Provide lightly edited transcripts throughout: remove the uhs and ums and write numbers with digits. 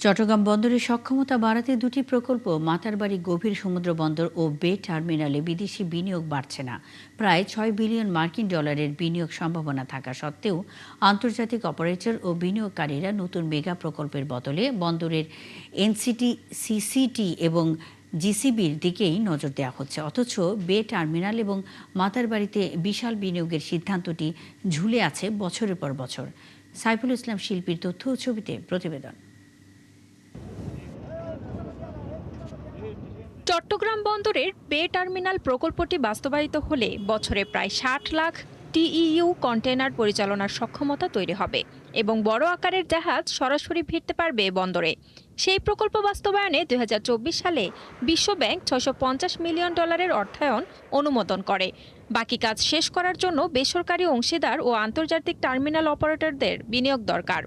চট্টগ্রাম বন্দরের সক্ষমতা বাড়াতে দুটি প্রকল্প মাতারবাড়ি গভীর সমুদ্র বন্দর ও বে টার্মিনালে বিদেশি বিনিয়োগ বাড়ছে না। প্রায় ৬ বিলিয়ন মার্কিন ডলারের বিনিয়োগ সম্ভাবনা থাকা সত্ত্বেও আন্তর্জাতিক অপারেটর ও বিনিয়োগকারীরা নতুন মেগা প্রকল্পের বদলে বন্দরের এনসিটি, সিসিটি এবং জিসিবির দিকেই নজর দেওয়া হচ্ছে। অথচ বে টার্মিনাল এবং মাতারবাড়িতে বিশাল বিনিয়োগের সিদ্ধান্তটি ঝুলে আছে বছরের পর বছর। সাইফুল ইসলাম শিল্পীর তথ্য ও ছবিতে প্রতিবেদন। চট্টগ্রাম বন্দরের বে টার্মিনাল প্রকল্পটি বাস্তবায়িত হলে বছরে প্রায় ৬০ লাখ টিইইউ কন্টেইনার পরিচালনার সক্ষমতা তৈরি হবে এবং বড় আকারের জাহাজ সরাসরি ভিড়তে পারবে বন্দরে। সেই প্রকল্প বাস্তবায়নে ২০২৪ সালে বিশ্বব্যাংক $৬৫০ মিলিয়ন অর্থায়ন অনুমোদন করে। বাকি কাজ শেষ করার জন্য বেসরকারি অংশীদার ও আন্তর্জাতিক টার্মিনাল অপারেটরদের বিনিয়োগ দরকার।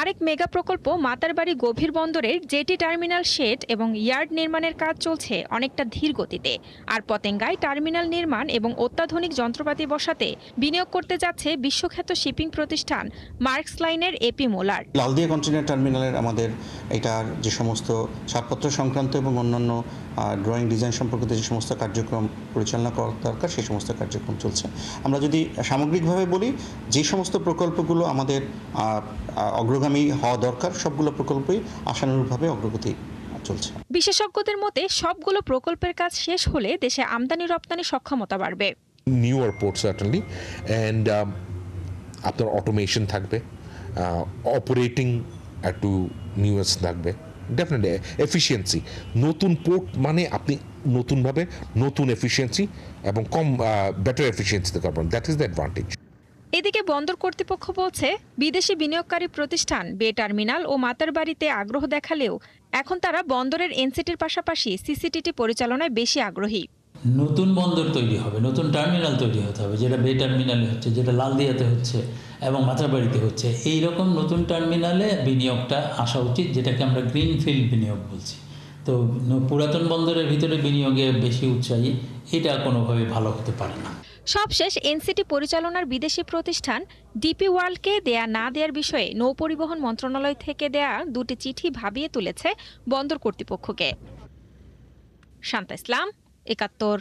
আরেক মেগা প্রকল্প মাতারবাড়ি গভীর বন্দরের জেটি টার্মিনাল শেড এবং ইয়ার্ড নির্মাণের কাজ চলছে অনেকটা ধীর গতিতে। আর পতেঙ্গায় টার্মিনাল নির্মাণ এবং অত্যাধুনিক যন্ত্রপাতি বসাতে বিনিয়োগ করতে যাচ্ছে বিশ্বখ্যাত শিপিং প্রতিষ্ঠান মার্কস লাইনের এপি মোলার। লালদিয়া কন্টেইনার টার্মিনালের আমাদের এটার যে সমস্ত ছাড়পত্র সংক্রান্ত এবং অন্যান্য ড্রয়িং ডিজাইন সম্পর্কিত যে সমস্ত কার্যক্রম পরিচালনা করা দরকার সেই সমস্ত কার্যক্রম চলছে। আমরা যদি সামগ্রিকভাবে বলি, যে সমস্ত প্রকল্পগুলো আমাদের অগ্রগামী হওয়া দরকার সবগুলো প্রকল্পই আশানুরূপভাবে অগ্রগতি চলছে। বিশেষজ্ঞদের মতে সবগুলো প্রকল্পের কাজ শেষ হলে দেশে আমদানি রপ্তানি সক্ষমতা বাড়বে। নিউ এয়ারপোর্ট সার্টেনলি অ্যান্ড আপনার অটোমেশন থাকবে, অপারেটিং একটু নিউজ থাকবে, ডেফিনেটলি এফিসিয়েন্সি। নতুন পোর্ট মানে আপনি নতুনভাবে নতুন এফিসিয়েন্সি এবং কম বেটার এফিসিয়েন্সিতে করবেন, দ্যাট ইজ দ্য অ্যাডভান্টেজ। এদিকে বন্দর কর্তৃপক্ষ বলছে বিদেশি বিনিয়োগকারী প্রতিষ্ঠান বে টার্মিনাল ও মাতারবাড়িতে আগ্রহ দেখালেও এখন তারা বন্দরের এনসিটির পাশাপাশি সিসিটিটি পরিচালনায় বেশি আগ্রহী। নতুন বন্দর তৈরি হবে, নতুন টার্মিনাল তৈরি হতে হবে, যেটা বে টার্মিনালে হচ্ছে, যেটা লালদিয়াতে হচ্ছে এবং মাতারবাড়িতে হচ্ছে। এই রকম নতুন টার্মিনালে বিনিয়োগটা আসা উচিত, যেটাকে আমরা গ্রিনফিল্ড বিনিয়োগ বলছি। তো পুরাতন বন্দরের ভিতরে বিনিয়োগে বেশি উৎসাহী, এটা কোনোভাবে ভালো হতে পারে না। সবশেষ এনসিটি পরিচালনার বিদেশি প্রতিষ্ঠান ডিপি ওয়ার্ল্ডকে দেয়া না দেওয়ার বিষয়ে নৌপরিবহন মন্ত্রণালয় থেকে দেয়া দুটি চিঠি ভাবিয়ে তুলেছে বন্দর কর্তৃপক্ষকে। শান্তা ইসলাম, ৭১।